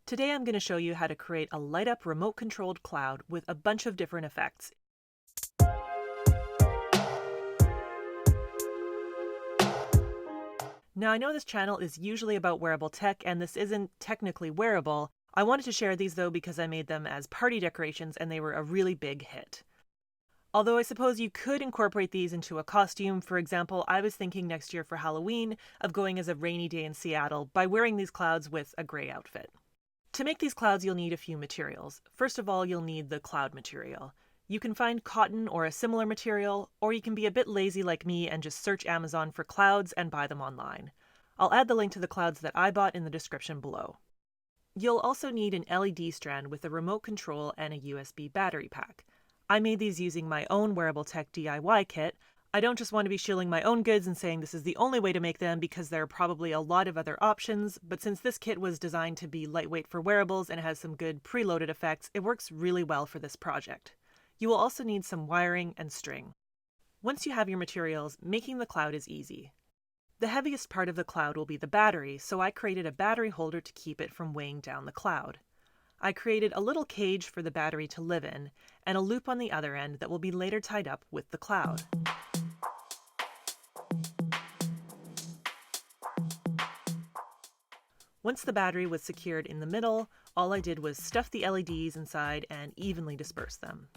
Today I'm going to show you how to create a light-up remote-controlled cloud with a bunch of different effects. Now I know this channel is usually about wearable tech, and this isn't technically wearable. I wanted to share these though because I made them as party decorations and they were a really big hit. Although I suppose you could incorporate these into a costume. For example, I was thinking next year for Halloween of going as a rainy day in Seattle by wearing these clouds with a gray outfit. To make these clouds, you'll need a few materials. First of all, you'll need the cloud material. You can find cotton or a similar material, or you can be a bit lazy like me and just search Amazon for clouds and buy them online. I'll add the link to the clouds that I bought in the description below. You'll also need an LED strand with a remote control and a USB battery pack. I made these using my own Wearable Tech DIY kit. I don't just want to be shilling my own goods and saying this is the only way to make them because there are probably a lot of other options, but since this kit was designed to be lightweight for wearables and has some good preloaded effects, it works really well for this project. You will also need some wiring and string. Once you have your materials, making the cloud is easy. The heaviest part of the cloud will be the battery, so I created a battery holder to keep it from weighing down the cloud. I created a little cage for the battery to live in, and a loop on the other end that will be later tied up with the cloud. Once the battery was secured in the middle, all I did was stuff the LEDs inside and evenly disperse them.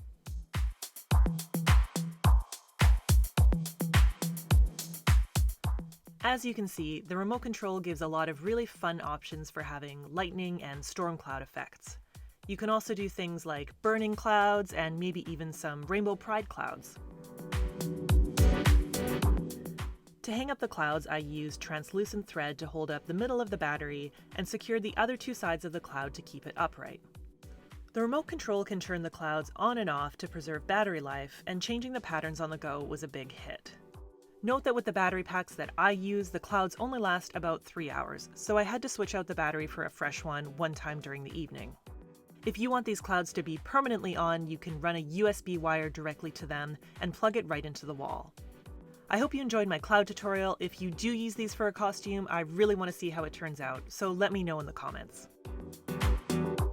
As you can see, the remote control gives a lot of really fun options for having lightning and storm cloud effects. You can also do things like burning clouds and maybe even some rainbow pride clouds. To hang up the clouds, I used translucent thread to hold up the middle of the battery and secured the other two sides of the cloud to keep it upright. The remote control can turn the clouds on and off to preserve battery life, and changing the patterns on the go was a big hit. Note that with the battery packs that I use, the clouds only last about 3 hours, so I had to switch out the battery for a fresh one time during the evening. If you want these clouds to be permanently on, you can run a USB wire directly to them and plug it right into the wall. I hope you enjoyed my cloud tutorial. If you do use these for a costume, I really want to see how it turns out, so let me know in the comments.